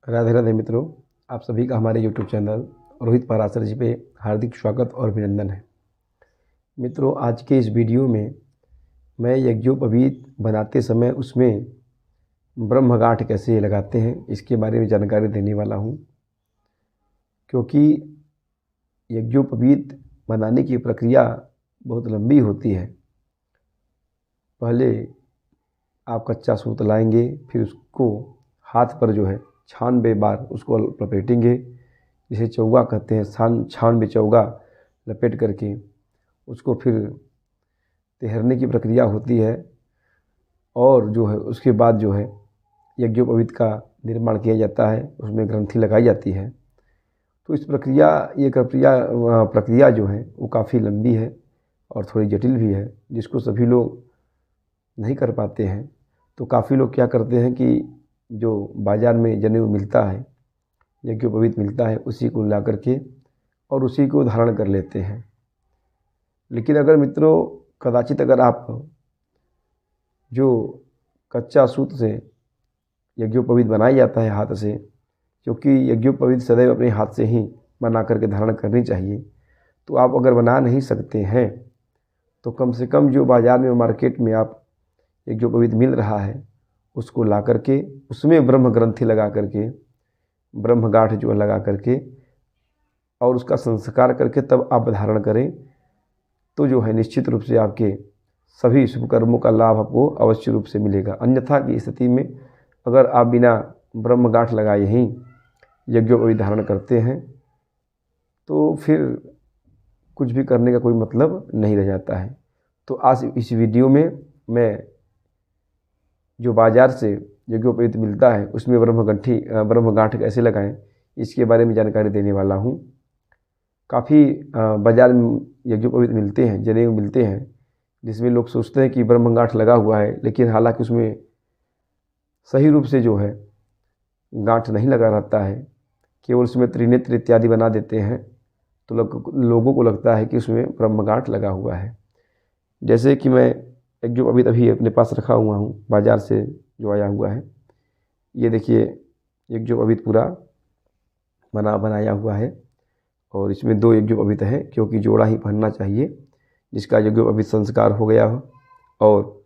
राधे राधे मित्रों, आप सभी का हमारे YouTube चैनल रोहित पराशर जी पे हार्दिक स्वागत और अभिनंदन है। मित्रों, आज के इस वीडियो में मैं यज्ञोपवीत बनाते समय उसमें ब्रह्मगांठ कैसे लगाते हैं इसके बारे में जानकारी देने वाला हूँ। क्योंकि यज्ञोपवीत बनाने की प्रक्रिया बहुत लंबी होती है। पहले आप कच्चा सूत लाएंगे, फिर उसको हाथ पर 96 बार उसको लपेटेंगे, जिसे चौगा कहते हैं। 96 चौगा लपेट करके उसको फिर तेहरने की प्रक्रिया होती है और उसके बाद यज्ञोपवीत का निर्माण किया जाता है, उसमें ग्रंथि लगाई जाती है। तो इस प्रक्रिया जो है वो काफ़ी लंबी है और थोड़ी जटिल भी है, जिसको सभी लोग नहीं कर पाते हैं। तो काफ़ी लोग क्या करते हैं कि जो बाज़ार में जनेऊ मिलता है, यज्ञोपवीत मिलता है, उसी को ला करके और उसी को धारण कर लेते हैं। लेकिन अगर मित्रों कदाचित अगर आप जो कच्चा सूत से यज्ञोपवीत बनाया जाता है हाथ से, क्योंकि यज्ञोपवीत सदैव अपने हाथ से ही बना करके धारण करनी चाहिए, तो आप अगर बना नहीं सकते हैं तो कम से कम जो बाज़ार में मार्केट में आप यज्ञोपवीत मिल रहा है उसको ला करके उसमें ब्रह्म ग्रंथि लगा करके, ब्रह्मगांठ लगा करके और उसका संस्कार करके तब आप धारण करें, तो निश्चित रूप से आपके सभी शुभ कर्मों का लाभ आपको अवश्य रूप से मिलेगा। अन्यथा की स्थिति में अगर आप बिना ब्रह्मगांठ लगाए ही यज्ञोपवीत धारण करते हैं तो फिर कुछ भी करने का कोई मतलब नहीं रह जाता है। तो आज इस वीडियो में मैं जो बाज़ार से यज्ञोपवीत मिलता है उसमें ब्रह्मगांठ कैसे लगाएं इसके बारे में जानकारी देने वाला हूँ। काफ़ी बाज़ार में यज्ञोपवीत मिलते हैं, जनेऊ मिलते हैं, जिसमें लोग सोचते हैं कि ब्रह्मगांठ लगा हुआ है, लेकिन हालांकि उसमें सही रूप से गांठ नहीं लगा रहता है, केवल उसमें त्रिनेत्र इत्यादि बना देते हैं। तो लोगों को लगता है कि उसमें ब्रह्मगांठ लगा हुआ है। जैसे कि मैं यज्ञोपवीत अभी अपने पास रखा हुआ हूँ, बाज़ार से जो आया हुआ है। ये देखिए यज्ञोपवीत पूरा बनाया हुआ है और इसमें 2 यज्ञोपवीत है, क्योंकि जोड़ा ही पहनना चाहिए जिसका यज्ञोपवीत संस्कार हो गया हो। और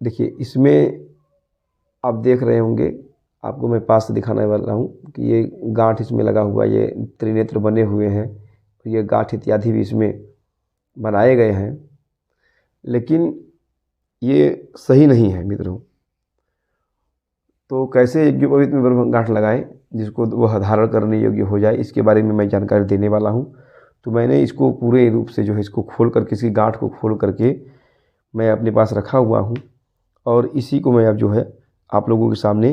देखिए इसमें आप देख रहे होंगे, आपको मैं पास से दिखाने वाला हूँ कि ये गांठ इसमें लगा हुआ, ये त्रिनेत्र बने हुए हैं, ये गांठ इत्यादि भी इसमें बनाए गए हैं, लेकिन ये सही नहीं है मित्रों। तो कैसे यज्ञोपवीत में ब्रह्मगांठ लगाएं जिसको वह धारण करने योग्य हो जाए, इसके बारे में मैं जानकारी देने वाला हूं। तो मैंने इसको पूरे रूप से इसको खोल करके, इसकी गांठ को खोल करके मैं अपने पास रखा हुआ हूं और इसी को मैं अब आप लोगों के सामने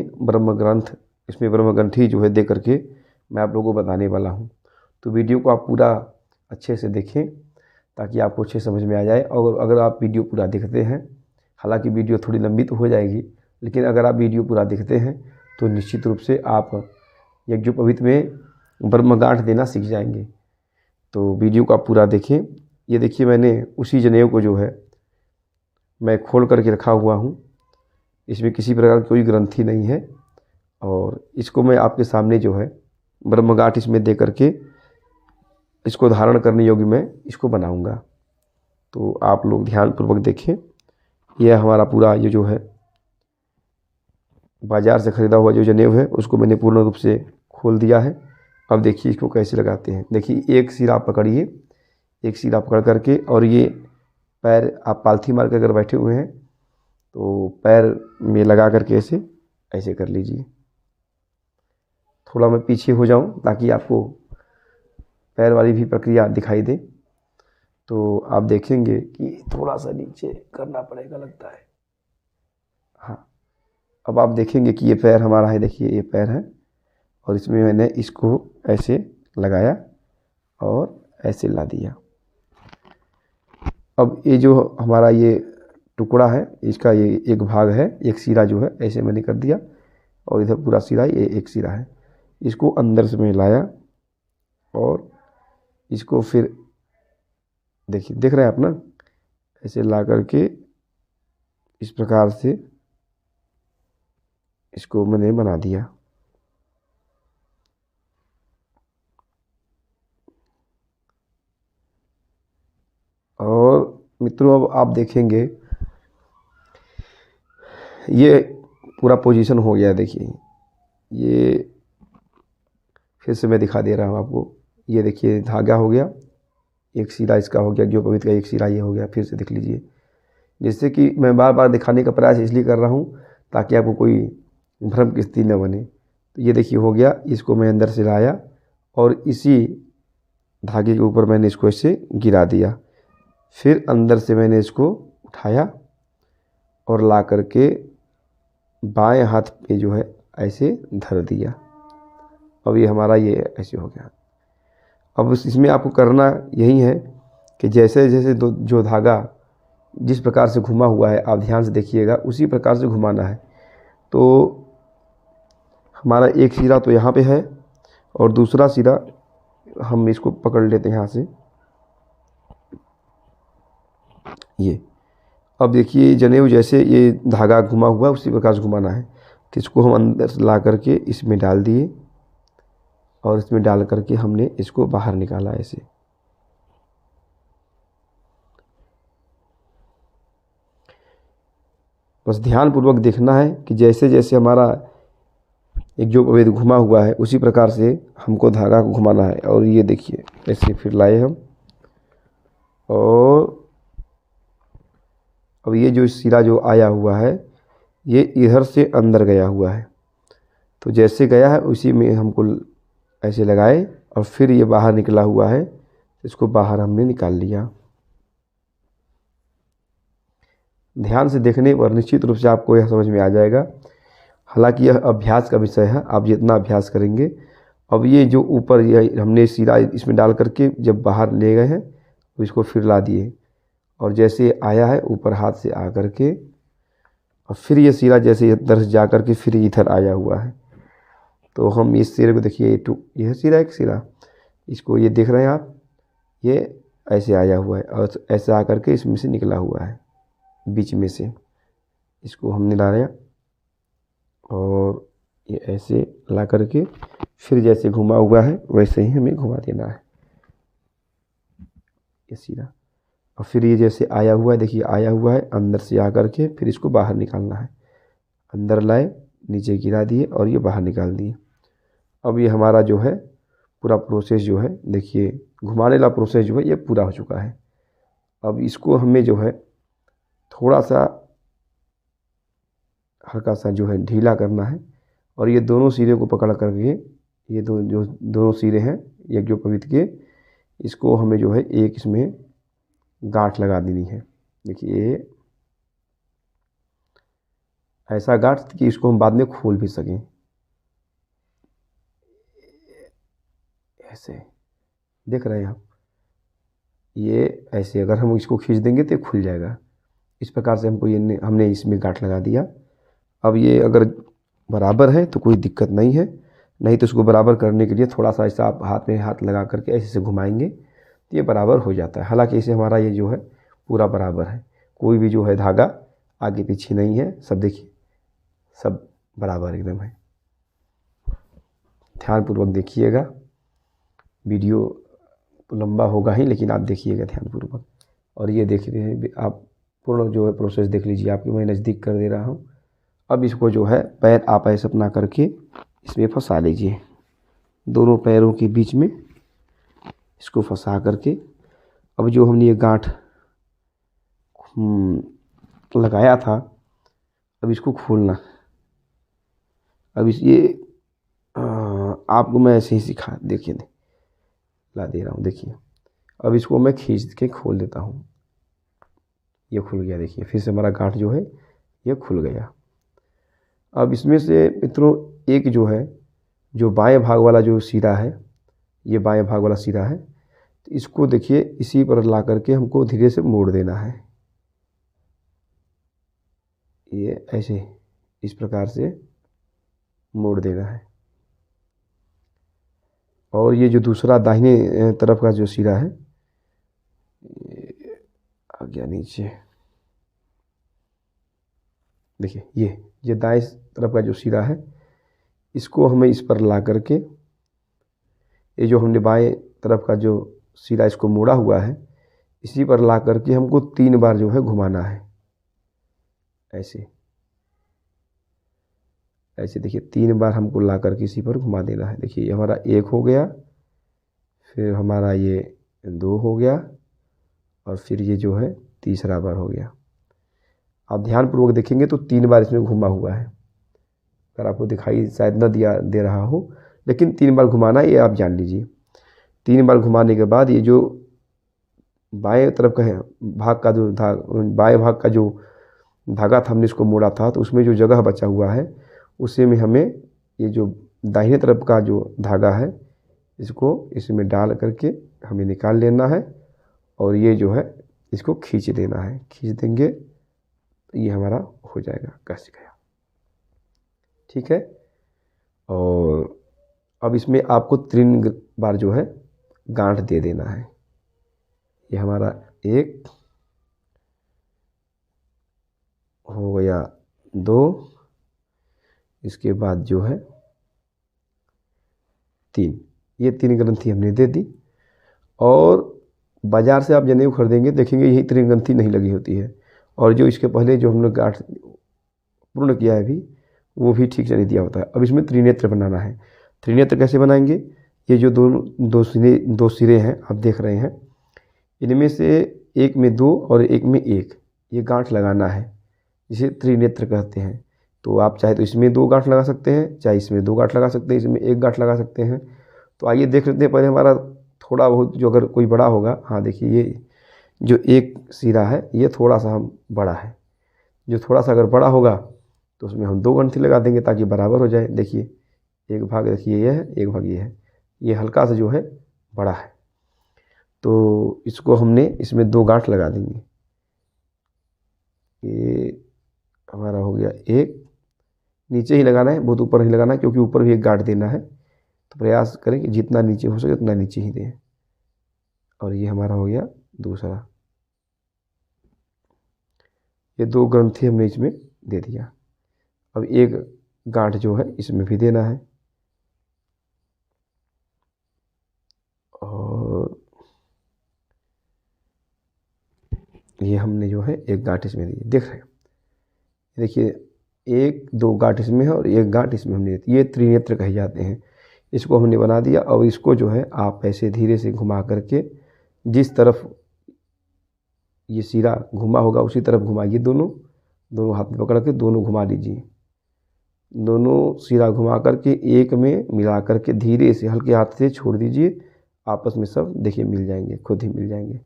इसमें ब्रह्मग्रंथि दे करके मैं आप लोगों को बताने वाला हूँ। तो वीडियो को आप पूरा अच्छे से देखें ताकि आपको अच्छे समझ में आ जाए। और अगर आप वीडियो पूरा देखते हैं, हालांकि वीडियो थोड़ी लंबी तो हो जाएगी, लेकिन अगर आप वीडियो पूरा देखते हैं तो निश्चित रूप से आप यज्ञोपवीत में ब्रह्मगांठ देना सीख जाएंगे। तो वीडियो को आप पूरा देखें। ये देखिए मैंने उसी जनेऊ को मैं खोल करके रखा हुआ हूँ, इसमें किसी प्रकार की कोई ग्रंथि नहीं है और इसको मैं आपके सामने ब्रह्मगांठ इसमें दे करके इसको धारण करने योग्य मैं इसको बनाऊंगा। तो आप लोग ध्यानपूर्वक देखें। यह हमारा पूरा ये बाज़ार से ख़रीदा हुआ जो जनेऊ है उसको मैंने पूर्ण रूप से खोल दिया है। अब देखिए इसको कैसे लगाते हैं। देखिए एक सिरा पकड़िए, एक सिरा पकड़ करके, और ये पैर आप पालथी मार कर अगर बैठे हुए हैं तो पैर में लगा करके ऐसे कर लीजिए। थोड़ा मैं पीछे हो जाऊं ताकि आपको पैर वाली भी प्रक्रिया दिखाई दे। तो आप देखेंगे कि थोड़ा सा नीचे करना पड़ेगा लगता है। हाँ, अब आप देखेंगे कि ये पैर हमारा है। देखिए ये पैर है और इसमें मैंने इसको ऐसे लगाया और ऐसे ला दिया। अब ये हमारा ये टुकड़ा है, इसका ये एक भाग है, एक सिरा ऐसे मैंने कर दिया और इधर पूरा सिरा, ये एक सिरा है। इसको अंदर से मैं लाया और इसको फिर देखिए, देख रहे हैं आप ना, ऐसे ला करके इस प्रकार से इसको मैंने बना दिया। और मित्रों अब आप देखेंगे ये पूरा पोजीशन हो गया। देखिए ये फिर से मैं दिखा दे रहा हूँ आपको। ये देखिए धागा हो गया, एक सिरा इसका हो गया, यज्ञोपवीत का एक सिरा ये हो गया। फिर से देख लीजिए, जिससे कि मैं बार बार दिखाने का प्रयास इसलिए कर रहा हूँ ताकि आपको कोई भ्रम की स्थिति न बने। तो ये देखिए हो गया, इसको मैं अंदर से लाया और इसी धागे के ऊपर मैंने इसको ऐसे गिरा दिया। फिर अंदर से मैंने इसको उठाया और ला करके बाएं हाथ पे जो है ऐसे धर दिया। अब ये हमारा ये ऐसे हो गया। अब इसमें आपको करना यही है कि जैसे जैसे जो धागा जिस प्रकार से घुमा हुआ है आप ध्यान से देखिएगा, उसी प्रकार से घुमाना है। तो हमारा एक सिरा तो यहाँ पे है और दूसरा सिरा हम इसको पकड़ लेते हैं यहाँ से। ये अब देखिए जनेऊ जैसे ये धागा घुमा हुआ है उसी प्रकार से घुमाना है। तो इसको हम अंदर से ला करके इसमें डाल दिए और इसमें डाल करके हमने इसको बाहर निकाला ऐसे। बस ध्यानपूर्वक देखना है कि जैसे जैसे हमारा एक जो अवैध घुमा हुआ है उसी प्रकार से हमको धागा को घुमाना है। और ये देखिए ऐसे फिर लाए हम, और अब ये जो सिरा जो आया हुआ है ये इधर से अंदर गया हुआ है। तो जैसे गया है उसी में हमको ऐसे लगाए और फिर ये बाहर निकला हुआ है, इसको बाहर हमने निकाल लिया। ध्यान से देखने पर निश्चित रूप से आपको यह समझ में आ जाएगा। हालांकि यह अभ्यास का विषय है, आप जितना अभ्यास करेंगे। अब ये जो ऊपर ये हमने सिरा इसमें डाल करके जब बाहर ले गए हैं तो इसको फिर ला दिए और जैसे आया है ऊपर हाथ से आ करके और फिर ये सिरा जैसे इधर से जा करके फिर इधर आया हुआ है। तो हम इस सिरे को देखिए, यह सिरा एक सिरा, इसको ये देख रहे हैं आप, ये ऐसे आया हुआ है और ऐसे आ करके इसमें से निकला हुआ है बीच में से। इसको हमने डाला और ये ऐसे ला करके फिर जैसे घुमा हुआ है वैसे ही हमें घुमा देना है ये सिरा। और फिर ये जैसे आया हुआ है, देखिए आया हुआ है, अंदर से आ करके फिर इसको बाहर निकालना है। अंदर लाए, नीचे गिरा दिए और ये बाहर निकाल दिए। अब ये हमारा जो है पूरा प्रोसेस जो है, देखिए घुमाने वाला प्रोसेस जो है ये पूरा हो चुका है। अब इसको हमें जो है थोड़ा सा हल्का सा जो है ढीला करना है और ये दोनों सिरे को पकड़ करके, ये जो दोनों सिरे हैं यज्ञोपवीत के, इसको हमें जो है एक इसमें गांठ लगा देनी है। देखिए ऐसा गांठ कि इसको हम बाद में खोल भी सकें। ऐसे देख रहे हैं आप, ये ऐसे अगर हम इसको खींच देंगे तो खुल जाएगा। इस प्रकार से हमको ये हमने इसमें गांठ लगा दिया। अब ये अगर बराबर है तो कोई दिक्कत नहीं है, नहीं तो इसको बराबर करने के लिए थोड़ा सा ऐसा आप हाथ में हाथ लगा करके ऐसे से घुमाएंगे तो ये बराबर हो जाता है। हालांकि इसे हमारा ये जो है पूरा बराबर है, कोई भी जो है धागा आगे पीछे नहीं है, सब देखिए सब बराबर एकदम है। ध्यानपूर्वक देखिएगा, वीडियो तो लंबा होगा ही लेकिन आप देखिएगा ध्यानपूर्वक। और ये देख रहे हैं आप, पूर्ण जो है प्रोसेस देख लीजिए, आपकी मैं नज़दीक कर दे रहा हूँ। अब इसको जो है पैर आप ऐसे अपना करके इसमें फंसा लीजिए, दोनों पैरों के बीच में इसको फंसा करके। अब जो हमने ये गांठ लगाया था, अब इसको खोलना। अब ये आपको मैं ऐसे ही सिखा, देखिए ला दे रहा हूँ, देखिए अब इसको मैं खींच के खोल देता हूँ। ये खुल गया, देखिए फिर से हमारा गांठ जो है ये खुल गया। अब इसमें से मित्रों एक जो है जो बाएं भाग वाला जो सिरा है, ये बाएं भाग वाला सिरा है, तो इसको देखिए इसी पर ला करके हमको धीरे से मोड़ देना है। ये ऐसे इस प्रकार से मोड़ देना है। और ये जो दूसरा दाहिने तरफ का जो सिरा है आ गया नीचे, देखिए ये दाएं तरफ का जो सिरा है इसको हमें इस पर ला करके, ये जो हमने बाएं तरफ का जो सिरा इसको मोड़ा हुआ है इसी पर ला करके हमको 3 बार जो है घुमाना है। ऐसे ऐसे देखिए 3 बार हमको ला करके इसी पर घुमा देना है। देखिए ये हमारा 1 हो गया, फिर हमारा ये 2 हो गया, और फिर ये जो है तीसरा बार हो गया। आप ध्यानपूर्वक देखेंगे तो 3 बार इसमें घुमा हुआ है। अगर आपको दिखाई शायद न दे रहा हो, लेकिन 3 बार घुमाना ये आप जान लीजिए। 3 बार घुमाने के बाद ये जो बाएं तरफ का है भाग का जो बाएं भाग का जो धागा था हमने इसको मोड़ा था, तो उसमें जो जगह बचा हुआ है उसी में हमें ये जो दाहिने तरफ का जो धागा है इसको इसमें डाल करके हमें निकाल लेना है, और ये जो है इसको खींच देना है। खींच देंगे तो ये हमारा हो जाएगा कस गया। ठीक है, और अब इसमें आपको 3 बार जो है गांठ दे देना है। ये हमारा 1 हो गया, 2, इसके बाद जो है 3। ये 3 ग्रंथि हमने दे दी। और बाज़ार से आप जनेऊ खरीदेंगे, देखेंगे यही 3 ग्रंथि नहीं लगी होती है, और जो इसके पहले जो हमने गांठ पूर्ण किया है अभी वो भी ठीक से नहीं दिया होता है। अब इसमें त्रिनेत्र बनाना है। त्रिनेत्र कैसे बनाएंगे? ये जो दो सिरे हैं आप देख रहे हैं, इनमें से एक में 2 और एक में 1 ये गांठ लगाना है, जिसे त्रिनेत्र कहते हैं। तो आप चाहे तो इसमें 2 गांठ लगा सकते हैं, चाहे इसमें 2 गांठ लगा सकते हैं, इसमें 1 गांठ लगा सकते हैं। तो आइए देख लेते हैं पहले हमारा थोड़ा बहुत, जो अगर कोई बड़ा होगा, हाँ देखिए ये जो 1 सिरा है ये थोड़ा सा हम बड़ा है, जो थोड़ा सा अगर बड़ा होगा तो उसमें हम 2 ग्रंथि लगा देंगे ताकि बराबर हो जाए। देखिए एक भाग देखिए ये है, एक भाग ये है, ये हल्का सा जो है बड़ा है, तो इसको हमने इसमें 2 गांठ लगा देंगे। ये हमारा हो गया 1, नीचे ही लगाना है, बहुत ऊपर नहीं लगाना है क्योंकि ऊपर भी एक गांठ देना है। तो प्रयास करें कि जितना नीचे हो सके उतना नीचे ही दें। और ये हमारा हो गया दूसरा, ये 2 ग्रंथि हमने इसमें दे दिया। अब 1 गांठ जो है इसमें भी देना है, और ये हमने जो है 1 गांठ इसमें दी। देख रहे हैं, देखिए 1-2 गांठ इसमें है और 1 गांठ इसमें हमने दी। ये त्रिनेत्र कहे जाते हैं। इसको हमने बना दिया। और इसको जो है आप ऐसे धीरे से घुमा करके जिस तरफ ये सिरा घुमा होगा उसी तरफ घुमाइए। दोनों हाथ में पकड़ के दोनों घुमा लीजिए। दोनों सिरा घुमा करके एक में मिला करके धीरे से हल्के हाथ से छोड़ दीजिए। आपस में सब देखिए मिल जाएंगे, खुद ही मिल जाएंगे।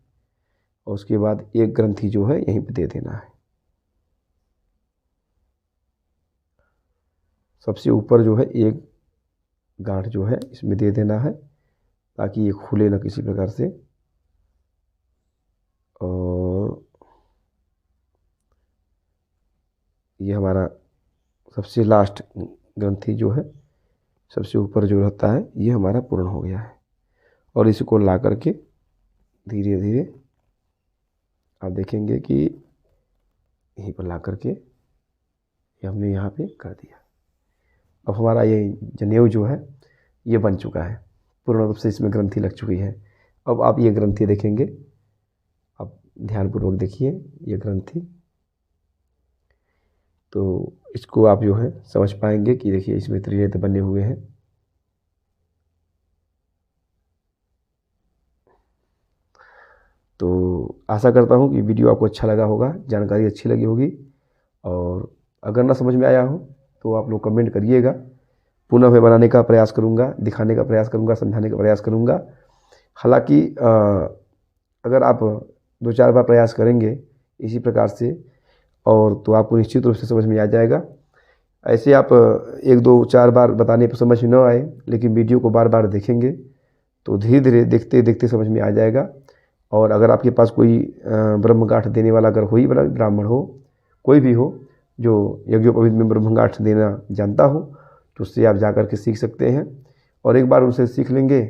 और उसके बाद 1 ग्रंथि जो है यहीं पे दे देना है। सबसे ऊपर जो है 1 गांठ जो है इसमें दे देना है ताकि ये खुले ना किसी प्रकार से। और ये हमारा सबसे लास्ट ग्रंथि जो है सबसे ऊपर जो रहता है ये हमारा पूर्ण हो गया है। और इसको ला करके धीरे धीरे आप देखेंगे कि यहीं पर ला करके ये हमने यहाँ पे कर दिया। अब हमारा ये जनेऊ जो है ये बन चुका है, पूर्ण रूप से इसमें ग्रंथि लग चुकी है। अब आप ये ग्रंथि देखेंगे, आप ध्यानपूर्वक देखिए ये ग्रंथि, तो इसको आप जो है समझ पाएंगे कि देखिए इसमें त्रिनेत्र बने हुए हैं। तो आशा करता हूँ कि वीडियो आपको अच्छा लगा होगा, जानकारी अच्छी लगी होगी। और अगर ना समझ में आया हो तो आप लोग कमेंट करिएगा, पुनः मैं बनाने का प्रयास करूँगा, दिखाने का प्रयास करूँगा, समझाने का प्रयास करूँगा। हालांकि अगर आप 2-4 बार प्रयास करेंगे इसी प्रकार से और तो आपको निश्चित रूप से समझ में आ जाएगा। ऐसे आप 1-2-4 बार बताने पर समझ में न आए, लेकिन वीडियो को बार बार देखेंगे तो धीरे धीरे देखते देखते समझ में आ जाएगा। और अगर आपके पास कोई ब्रह्मगांठ देने वाला अगर कोई ब्राह्मण हो, कोई भी हो जो यज्ञोपवीत में ब्रह्मगांठ देना जानता हो, तो उससे आप जा कर के सीख सकते हैं। और एक बार उनसे सीख लेंगे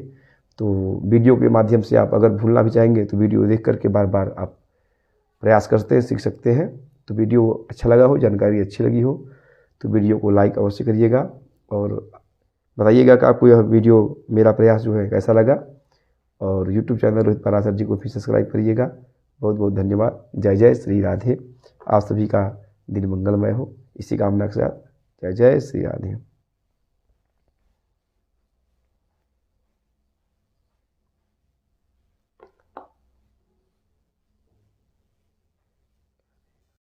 तो वीडियो के माध्यम से आप अगर भूलना भी चाहेंगे तो वीडियो देख करके बार बार आप प्रयास करते हैं, सीख सकते हैं। तो वीडियो अच्छा लगा हो, जानकारी अच्छी लगी हो तो वीडियो को लाइक अवश्य करिएगा और बताइएगा कि आपको यह वीडियो मेरा प्रयास जो है कैसा लगा। और यूट्यूब चैनल रोहित पराशर जी को भी सब्सक्राइब करिएगा। बहुत बहुत धन्यवाद। जय जय श्री राधे। आप सभी का दिन मंगलमय हो, इसी कामना के साथ जय जय श्री राधे।